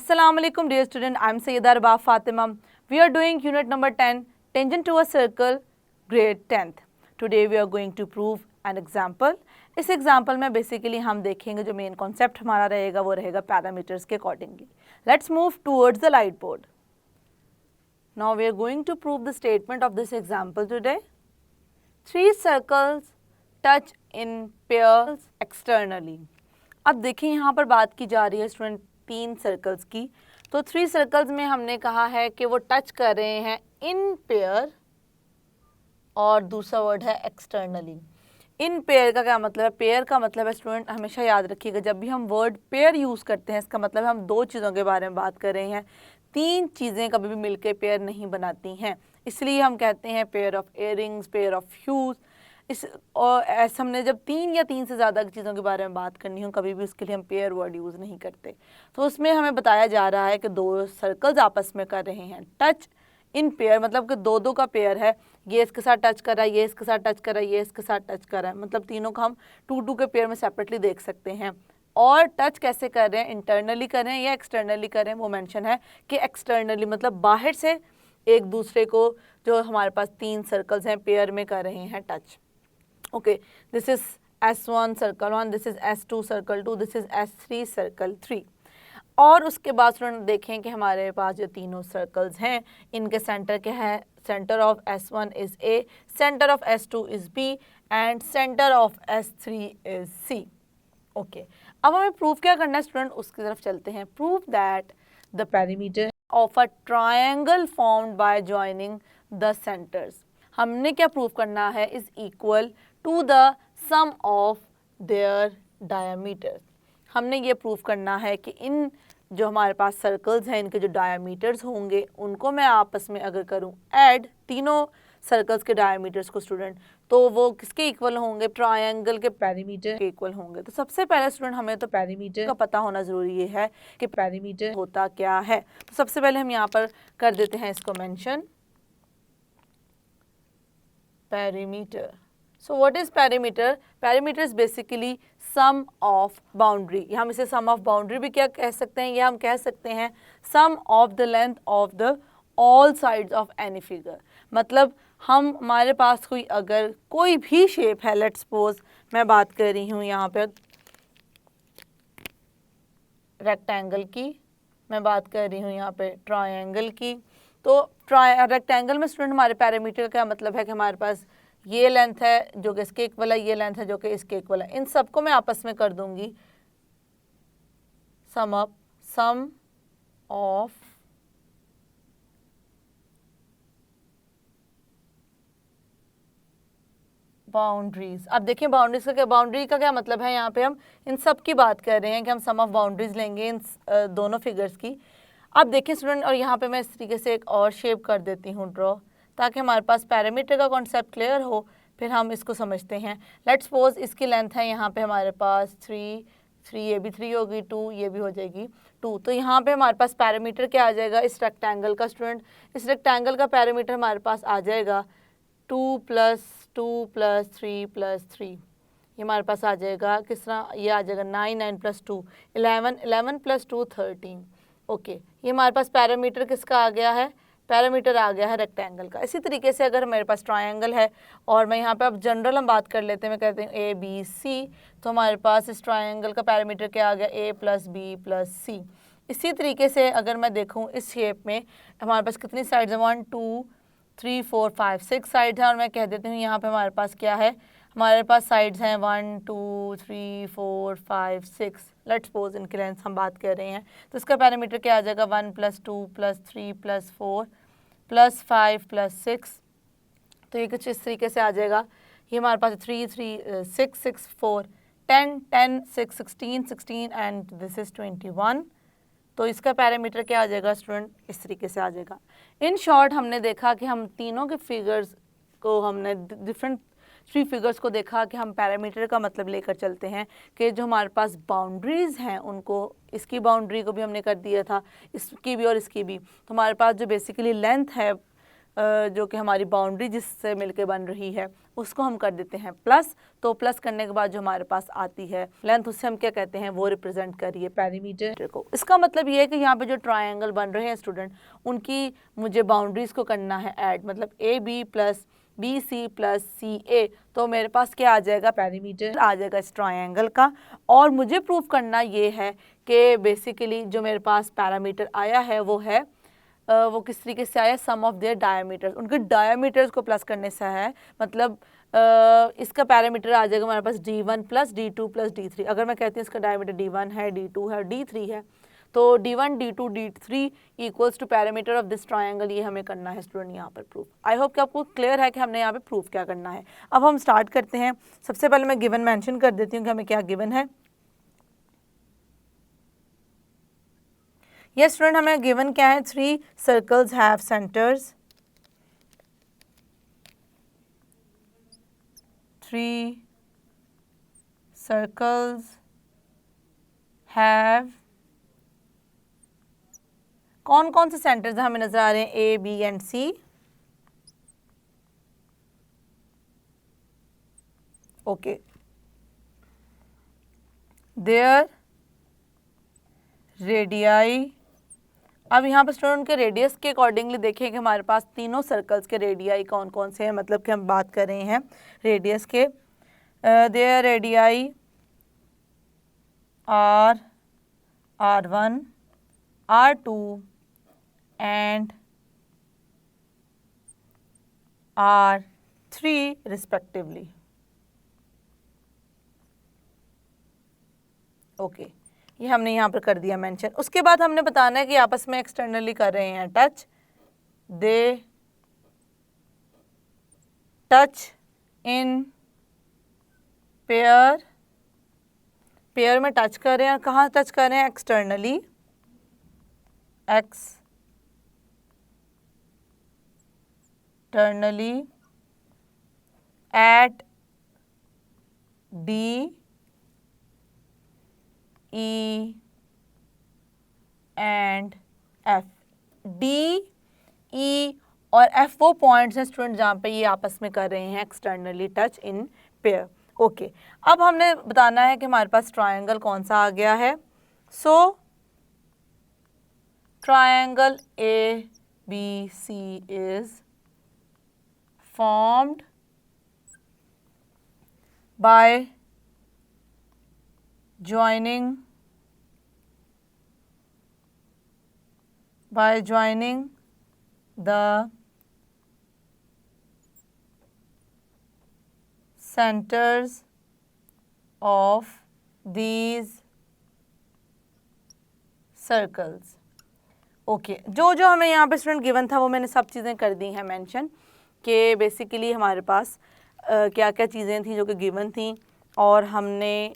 Assalamu alaikum dear student, I am Sayyida Rabah Fatima. We are doing unit number 10, tangent to a circle, grade 10th. Today we are going to prove an example. इस example में basically हम देखेंगे जो main concept हमारा रहेगा वो रहेगा parameters के accordingly. Let's move towards the light board. Now we are going to prove the statement of this example today. 3 circles touch in pairs externally. अब देखिए यहाँ पर बात की जा रही है स्टूडेंट 3 सर्कल्स की. तो 3 सर्कल्स में हमने कहा है कि वो टच कर रहे हैं इन पेयर और दूसरा वर्ड है एक्सटर्नली. इन पेयर का क्या मतलब है? पेयर का मतलब है स्टूडेंट हमेशा याद रखिएगा जब भी हम वर्ड पेयर यूज़ करते हैं इसका मतलब है हम 2 चीज़ों के बारे में बात कर रहे हैं. 3 चीज़ें कभी भी मिलकर पेयर नहीं बनाती हैं, इसलिए हम कहते हैं pair of earrings, pair of shoes. इस और ऐसा हमने जब 3 या 3 से ज़्यादा चीज़ों के बारे में बात करनी हो कभी भी उसके लिए हम पेयर वर्ड यूज़ नहीं करते. तो उसमें हमें बताया जा रहा है कि 2 सर्कल्स आपस में कर रहे हैं टच इन पेयर, मतलब कि 2 का पेयर है. ये इसके साथ टच कर रहा है, ये इसके साथ टच कर रहा है, ये इसके साथ टच कर रहा है, मतलब तीनों को हम 2 के पेयर में सेपरेटली देख सकते हैं. और टच कैसे कर रहे हैं, इंटरनली कर रहे हैं या एक्सटर्नली कर रहे हैं, वो मेंशन है कि एक्सटर्नली मतलब बाहर से एक दूसरे को जो हमारे पास 3 सर्कल्स हैं पेयर में कर रहे हैं touch. Okay, this is S1 circle 1, this is S2 circle 2, this is S3 circle 3. और उसके बाद स्टूडेंट देखें कि हमारे पास जो तीनों सर्कल्स हैं इनके सेंटर क्या है. Centre of S1 is A, centre of S2 is B and centre of S3 is C. Okay, अब हमें प्रूव क्या करना है स्टूडेंट, उसकी तरफ चलते हैं. Prove that the perimeter of a triangle formed by joining the centres. हमने क्या प्रूव करना है, is equal to the sum of their diameter. हमने ये प्रूव करना है कि इन जो हमारे पास सर्कल्स हैं इनके जो डायमीटर्स होंगे उनको मैं आपस में अगर करूं ऐड तीनों सर्कल्स के डायमीटर्स को स्टूडेंट, तो वो किसके इक्वल होंगे, ट्रायंगल के पेरीमीटर के इक्वल होंगे. तो सबसे पहले स्टूडेंट हमें तो पेरीमीटर का पता होना ज़रूरी ये है कि पेरीमीटर होता क्या है. तो सबसे पहले हम यहाँ पर कर देते हैं इसको mention, perimeter. So what is perimeter? Perimeter is basically sum of boundary. हम इसे sum of boundary भी क्या कह सकते हैं, या हम कह सकते हैं sum of the length of the all sides of any figure. मतलब हमारे पास कोई अगर कोई भी शेप है, लेट्स सपोज मैं बात कर रही हूँ यहाँ पे रेक्टेंगल की, मैं बात कर रही हूँ यहाँ पे ट्रायंगल की. तो रेक्टेंगल में स्टूडेंट हमारे पैरामीटर का मतलब है कि हमारे पास ये लेंथ है जो कि इसके इक्वल है, ये लेंथ है जो कि इसके इक्वल है. इन सबको मैं आपस में कर दूंगी सम ऑफ बाउंड्रीज. अब देखिए बाउंड्रीज का क्या, बाउंड्री का क्या मतलब है, यहाँ पे हम इन सब की बात कर रहे हैं कि हम सम ऑफ बाउंड्रीज लेंगे इन दोनों फिगर्स की. अब देखिए स्टूडेंट, और यहाँ पे मैं इस तरीके से एक और शेप कर देती हूँ ड्रॉ, ताकि हमारे पास पैरामीटर का कॉन्सेप्ट क्लियर हो, फिर हम इसको समझते हैं. लेट्स सपोज इसकी लेंथ है यहाँ पे हमारे पास 3, ये भी 3 होगी, 2 ये भी हो जाएगी 2. तो यहाँ पे हमारे पास पैरामीटर क्या आ जाएगा इस रेक्टेंगल का स्टूडेंट, इस रेक्टेंगल का पैरामीटर हमारे पास आ जाएगा 2 + 2 + 3 + 3. ये हमारे पास आ जाएगा किस तरह, ये आ जाएगा 9, 9 + 2 11, 11 + 2 13. ओके, ये हमारे पास पैरामीटर किसका आ गया है, पैरामीटर आ गया है रेक्टेंगल का. इसी तरीके से अगर मेरे पास ट्रायंगल है और मैं यहाँ पे अब जनरल हम बात कर लेते हैं, मैं कहते हैं ABC, तो हमारे पास इस ट्रायंगल का पैरामीटर क्या आ गया, A + B + C. इसी तरीके से अगर मैं देखूँ इस शेप में हमारे पास कितनी साइड्स हैं, 1 2 3 4 5 6 साइड्स हैं. और मैं कह देती हूँ यहाँ पे हमारे पास क्या है, हमारे पास साइड्स हैं 1 2 3 4 5 6. लेट्स सपोज इनकी लेंथ हम बात कर रहे हैं, तो इसका पैरामीटर क्या आ जाएगा 1 + 2 + 3 + 4 + 5 + 6. तो ये कुछ इस तरीके से आ जाएगा. ये हमारे पास 3 3 6 6 4 10 10 6 16 16 एंड दिस इज़ 21. तो इसका पैरामीटर क्या आ जाएगा स्टूडेंट, इस तरीके से आ जाएगा. इन शॉर्ट हमने देखा कि हम तीनों के फिगर्स को, हमने डिफरेंट 3 फिगर्स को देखा कि हम पैरामीटर का मतलब लेकर चलते हैं कि जो हमारे पास बाउंड्रीज़ हैं उनको, इसकी बाउंड्री को भी हमने कर दिया था, इसकी भी और इसकी भी. तो हमारे पास जो बेसिकली लेंथ है जो कि हमारी बाउंड्री जिससे मिलके बन रही है उसको हम कर देते हैं प्लस। तो प्लस करने के बाद जो हमारे पास आती है लेंथ उससे हम क्या कहते हैं, वो रिप्रेजेंट करिए पेरीमीटर को। इसका मतलब ये है कि यहाँ पे जो ट्रायंगल बन रहे हैं स्टूडेंट, उनकी मुझे बाउंड्रीज को करना है ऐड, मतलब A B plus B C plus C A, तो मेरे पास क्या आ जाएगा, पेरीमीटर आ जाएगा इस ट्रायंगल का। और मुझे प्रूव करना ये है कि बेसिकली जो मेरे पास पैरामीटर आया है वो है वो किस तरीके से आया, सम ऑफ देयर डायमीटर्स, उनके डायमीटर्स को प्लस करने से है। मतलब इसका पैरामीटर आ जाएगा हमारे पास d1 plus d2 plus d3। अगर मैं कहती हूँ इसका डायमीटर d1 है, d2 है, d3 है, तो d1 d2 d3 equals to parameter of this triangle, ये हमें करना है स्टूडेंट यहाँ पर प्रूफ। आई होप कि आपको क्लियर है कि हमने यहाँ पे प्रूफ क्या करना है। अब हम स्टार्ट करते हैं। सबसे पहले मैं गिवन मेंशन कर देती हूँ कि हमें क्या गिवन है। यस स्टूडेंट, हमें गिवन क्या है, 3 circles have centres, 3 circles have, कौन कौन से सेंटर्स हमें नजर आ रहे हैं, A B and C. Okay, their radii. अब यहाँ पर स्टूडेंट के रेडियस के अकॉर्डिंगली देखें कि हमारे पास तीनों सर्कल्स के रेडियाई कौन कौन से हैं, मतलब कि हम बात कर रहे हैं रेडियस के। Their radii are R1, R2 and R3 respectively. Okay, ये हमने यहाँ पर कर दिया मेंशन। उसके बाद हमने बताना है कि आपस में एक्सटर्नली कर रहे हैं touch, they touch in pair, pair में टच कर रहे हैं। कहाँ टच कर रहे हैं, externally, externally at D E and F. D, E और एफ वो पॉइंट्स हैं स्टूडेंट जहाँ पे ये आपस में कर रहे हैं externally touch in pair. Okay, अब हमने बताना है कि हमारे पास ट्रायंगल कौन सा आ गया है। So triangle A B C is formed by joining the centers of these circles. Okay, जो जो हमें यहाँ पे स्टूडेंट गिवन था वो मैंने सब चीज़ें कर दी हैं मेंशन, कि बेसिकली हमारे पास क्या क्या चीज़ें थी जो कि गिवन थी और हमने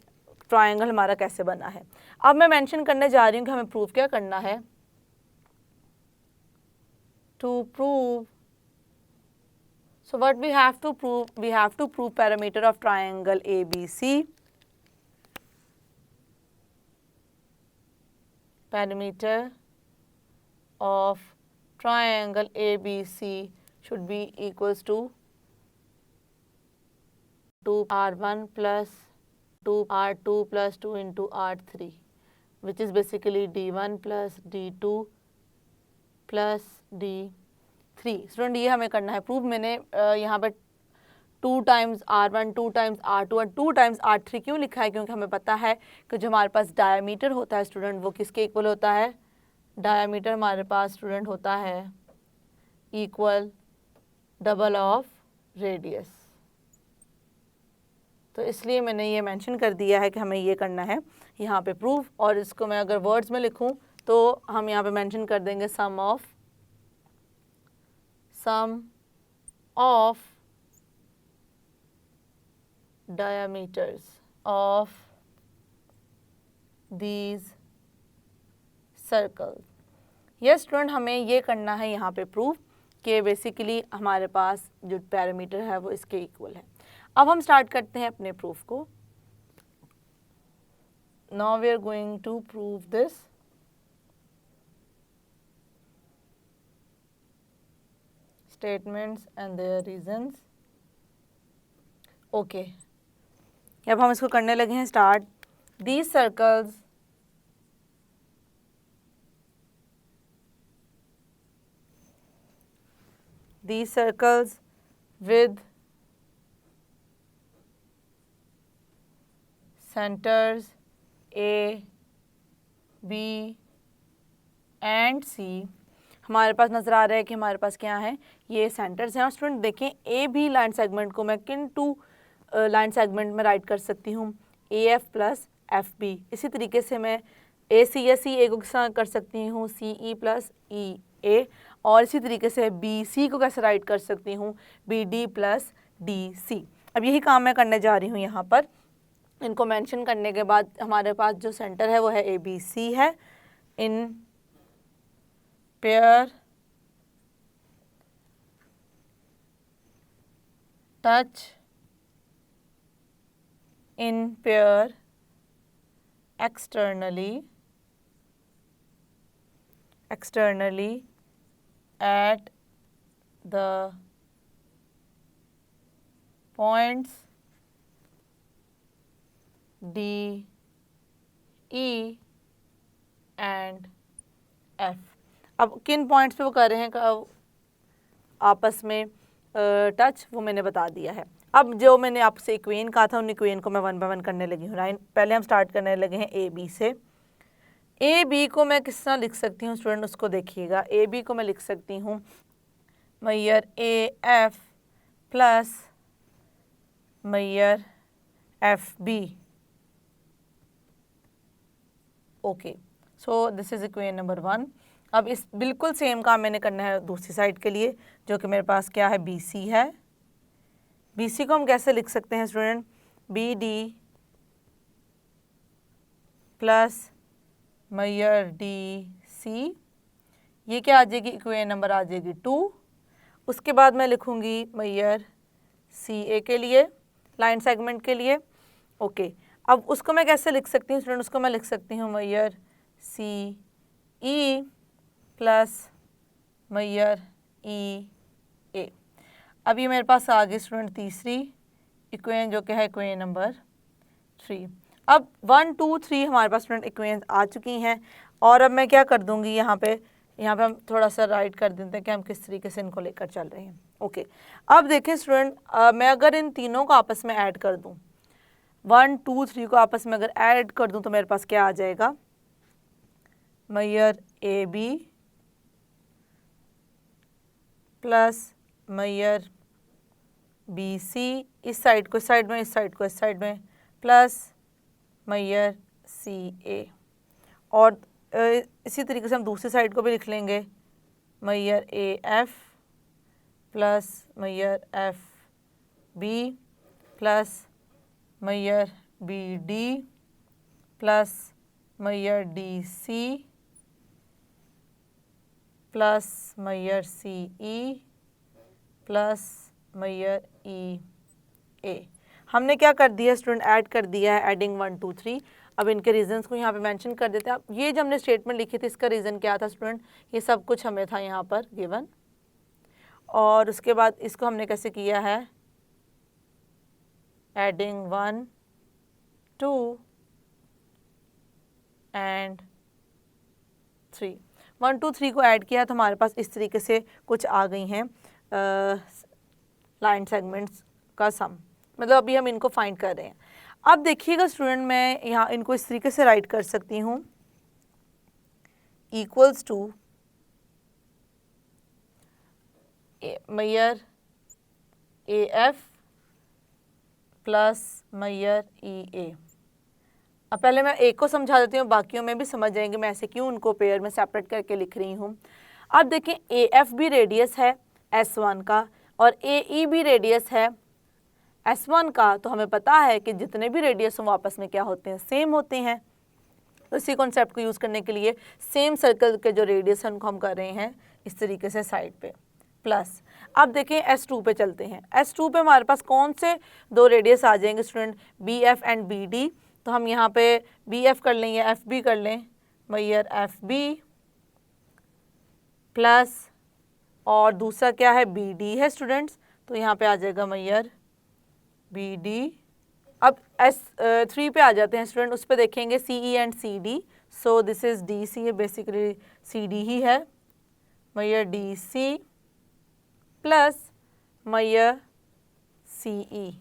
ट्रायंगल हमारा कैसे बना है। अब मैं मेंशन करने जा रही हूँ कि हमें प्रूव क्या करना है। To prove, so what we have to prove, we have to prove parameter of triangle A B C. Parameter of triangle ABC should be equals to 2R1 plus 2R2 plus 2 into R3, which is basically D1 plus D2 plus D3। Student ये हमें करना है prove. मैंने यहाँ पर 2 times R1, 2 times R2 और 2 times R3 क्यों लिखा है, क्योंकि हमें पता है कि जो हमारे पास डायमीटर होता है स्टूडेंट वो किसके इक्वल होता है, डायमीटर हमारे पास स्टूडेंट होता है इक्वल डबल ऑफ रेडियस। तो इसलिए मैंने ये मेंशन कर दिया है कि हमें ये करना है यहाँ पे प्रूफ। और इसको मैं अगर वर्ड्स में लिखूँ तो हम यहाँ पे मेंशन कर देंगे sum of diameters of these circle. Yes student, हमें ये करना है यहाँ पे प्रूफ कि बेसिकली हमारे पास जो पैरामीटर है वो इसके इक्वल है। अब हम स्टार्ट करते हैं अपने प्रूफ को। Now we are going to prove this. statements and their reasons. Okay. अब हम इसको करने लगे हैं start. These circles with centers A, B and C. हमारे पास नज़र आ रहा है कि हमारे पास क्या है, ये सेंटर्स हैं. और स्टूडेंट देखें ए बी लाइन सेगमेंट को मैं किन टू लाइन सेगमेंट में राइट कर सकती हूँ, A F plus F B. इसी तरीके से मैं ए सी या सी ए को किस तरह कर सकती हूँ, सी ई प्लस ई ए. और इसी तरीके से बी सी को कैसे राइट कर सकती हूँ, B D plus D C. अब यही काम मैं करने जा रही हूँ यहाँ पर. इनको मेंशन करने के बाद हमारे पास जो सेंटर है वो है ए बी सी है. In pair touch in pair externally at the points D, E and F. अब किन पॉइंट्स पे वो कर रहे हैं आपस में टच, वो मैंने बता दिया है. अब जो मैंने आपसे इक्वेन कहा था, उन इक्वेन को मैं 1 बाय 1 करने लगी हूँ. पहले हम स्टार्ट करने लगे हैं ए बी से. ए बी को मैं किस तरह लिख सकती हूँ स्टूडेंट, उसको देखिएगा. ए बी को मैं लिख सकती हूँ major A F plus major F B. Okay, so this is equation number 1. अब इस बिल्कुल सेम काम मैंने करना है दूसरी साइड के लिए, जो कि मेरे पास क्या है, बी सी है. बी सी को हम कैसे लिख सकते हैं student, B D plus major D C. ये क्या आ जाएगी, इक्वेशन नंबर आ जाएगी 2. उसके बाद मैं लिखूंगी मैयर सी ए के लिए, लाइन सेगमेंट के लिए. ओके, अब उसको मैं कैसे लिख सकती हूँ स्टूडेंट, उसको मैं लिख सकती हूँ Maihar C E plus major E A. अब ये मेरे पास आ गई स्टूडेंट तीसरी इक्वेशन, जो कि है इक्वेशन नंबर 3. अब 1 2 3 हमारे पास स्टूडेंट इक्वेशन आ चुकी हैं. और अब मैं क्या कर दूंगी, यहाँ पे हम थोड़ा सा राइट कर देते हैं कि हम किस तरीके से इनको लेकर चल रहे हैं. ओके, अब देखें स्टूडेंट, मैं अगर इन तीनों को आपस में ऐड कर दूँ, 1 2 3 को आपस में अगर ऐड कर दूँ, तो मेरे पास क्या आ जाएगा, major A B plus major B C, इस साइड को इस साइड में, इस साइड को इस साइड में, प्लस मैयर सी ए. और इसी तरीके से हम दूसरी साइड को भी लिख लेंगे, major A F plus major F B plus major B D plus major D C plus major C E plus major E A. हमने क्या कर दिया स्टूडेंट, ऐड कर दिया है, एडिंग 1 2 3. अब इनके रीजंस को यहाँ पे मेंशन कर देते हैं. अब ये जो हमने स्टेटमेंट लिखी थी, इसका रीज़न क्या था स्टूडेंट, ये सब कुछ हमें था यहाँ पर गिवन. और उसके बाद इसको हमने कैसे किया है, एडिंग 1 2 एंड 3. 1 2 3 को ऐड किया तो हमारे पास इस तरीके से कुछ आ गई हैं लाइन सेगमेंट्स का सम. मतलब अभी हम इनको फाइंड कर रहे हैं. अब देखिएगा स्टूडेंट, मैं यहाँ इनको इस तरीके से राइट कर सकती हूँ, equals to major A F plus major E A. अब पहले मैं एक को समझा देती हूँ, बाकियों में भी समझ जाएंगे मैं ऐसे क्यों उनको पेयर में सेपरेट करके लिख रही हूँ. अब देखें, ए एफ भी रेडियस है S1 का और ए ई भी रेडियस है S1 का. तो हमें पता है कि जितने भी रेडियस वो आपस में क्या होते हैं, सेम होते हैं. तो इसी कॉन्सेप्ट को यूज़ करने के लिए सेम सर्कल के जो रेडियस है उनको हम कर रहे हैं इस तरीके से साइड पे प्लस. अब देखें S2 पे चलते हैं. S2 पे हमारे पास कौन से दो रेडियस आ जाएंगे student, B F and B D. तो हम यहाँ पे बी एफ कर लें या एफ बी कर लें, मैयर एफ बी प्लस और दूसरा क्या है, बी डी है स्टूडेंट्स, तो यहाँ पे आ जाएगा मैयर बी डी। अब S3 पे आ जाते हैं स्टूडेंट, उस पे देखेंगे C E and C D, so this is D C, ये बेसिकली सी डी ही है, Maihar D C plus major C ई।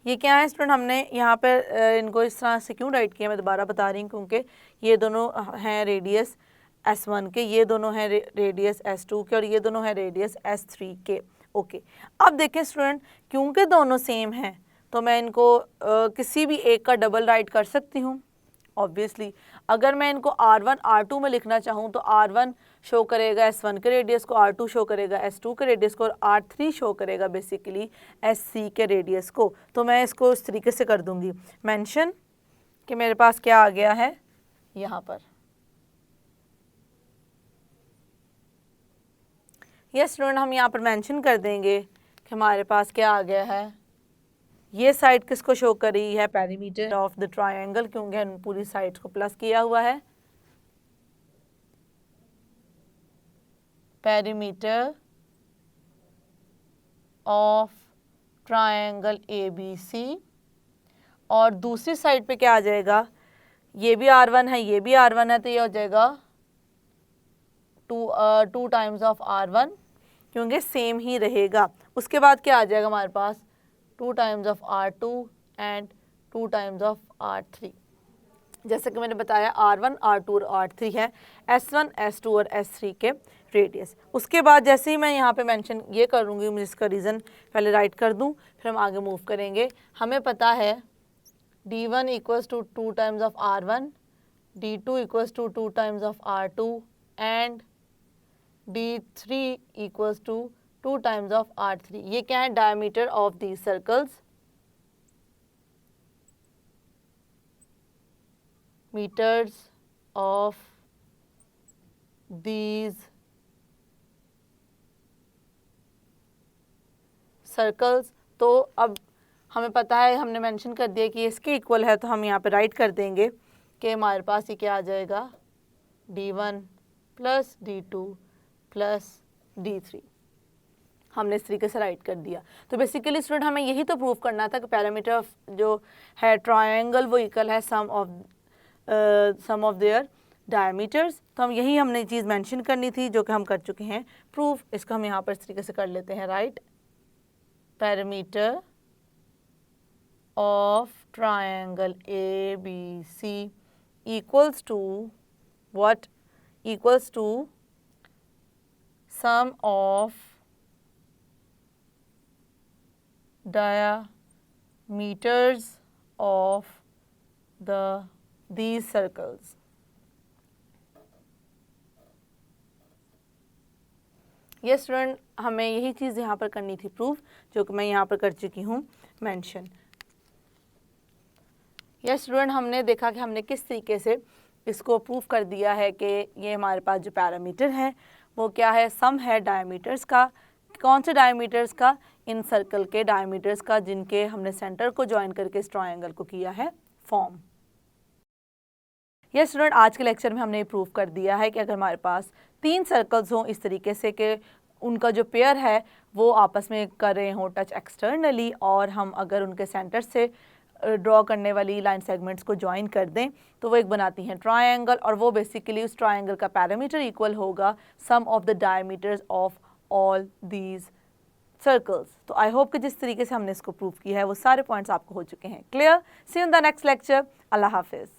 ये क्या है स्टूडेंट, हमने यहाँ पर इनको इस तरह से क्यों राइट किया, मैं दोबारा बता रही हूँ, क्योंकि ये दोनों हैं रेडियस S1 के, ये दोनों हैं रेडियस S2 के, और ये दोनों हैं रेडियस S3 के। ओके, अब देखें स्टूडेंट, क्योंकि दोनों सेम हैं तो मैं इनको किसी भी एक का डबल राइट कर सकती हूँ ऑब्वियसली। अगर मैं इनको R1 R2 में लिखना चाहूँ तो R1 शो करेगा S1 के रेडियस को, R2 शो करेगा S2 के रेडियस को, और R3 शो करेगा बेसिकली SC के रेडियस को। तो मैं इसको इस तरीके से कर दूँगी मेंशन कि मेरे पास क्या आ गया है यहाँ पर। यस स्टूडेंट, हम यहाँ पर मेंशन कर देंगे कि हमारे पास क्या आ गया है, ये साइड किसको शो कर रही है, पेरीमीटर ऑफ द ट्रायंगल, क्योंकि हमने पूरी साइड्स को प्लस किया हुआ है, पेरीमीटर ऑफ ट्रायंगल ABC। और दूसरी साइड पे क्या आ जाएगा, ये भी R1 है, ये भी R1 है, तो ये हो जाएगा 2 टाइम्स ऑफ R1, क्योंकि सेम ही रहेगा। उसके बाद क्या आ जाएगा हमारे पास, 2 times of R2 and 2 times of R3। जैसे कि मैंने बताया R1 R2 और R3 है S1 S2 और S3 के रेडियस। उसके बाद जैसे ही मैं यहाँ पे मेंशन ये करूँगी, मुझे इसका रीज़न पहले राइट कर दूँ, फिर हम आगे मूव करेंगे। हमें पता है D1 equals to 2 times of R1, D2 equals to 2 times of R2 and D3 equals to 2 times of R3। ये क्या है, diameter of these circles, meters of these circles. तो अब हमें पता है, हमने मेंशन कर दिया कि इसके इक्वल है, तो हम यहाँ पे राइट कर देंगे कि हमारे पास ये क्या आ जाएगा, D1 plus D2 plus D3। हमने इस तरीके से राइट कर दिया। तो बेसिकली स्टूडेंट हमें यही तो प्रूव करना था कि पैरामीटर ऑफ जो है ट्रायंगल वो इक्वल है सम ऑफ देयर डायमीटर्स। तो हम यही हमने चीज़ मेंशन करनी थी, जो कि हम कर चुके हैं प्रूफ। इसको हम यहाँ पर इस तरीके से कर लेते हैं right, perimeter of triangle ABC equals to what, equals to sum of diameters of these circles। ये स्टूडेंट हमें यही चीज़ यहाँ पर करनी थी प्रूफ, जो कि मैं यहाँ पर कर चुकी हूँ मेंशन। ये स्टूडेंट हमने देखा कि हमने किस तरीके से इसको प्रूफ कर दिया है कि ये हमारे पास जो पैरामीटर है वो क्या है, सम है डायमीटर्स का। कौन से डायमीटर्स का, इन सर्कल के डायमीटर्स का, जिनके हमने सेंटर को ज्वाइन करके इस ट्रायंगल को किया है फॉर्म। यस स्टूडेंट, आज के लेक्चर में हमने प्रूफ कर दिया है कि अगर हमारे पास 3 सर्कल्स हों इस तरीके से कि उनका जो पेयर है वो आपस में कर रहे हों टच एक्सटर्नली, और हम अगर उनके सेंटर से ड्रॉ करने वाली लाइन सेगमेंट्स को ज्वाइन कर दें तो वो एक बनाती हैं ट्रायंगल, और वो बेसिकली उस ट्रायंगल का पैरामीटर इक्वल होगा sum of the diameters of all these circles. तो आई होप कि जिस तरीके से हमने इसको प्रूव किया है वो सारे पॉइंट्स आपको हो चुके हैं clear. See you in the next lecture. अल्लाह हाफिज़।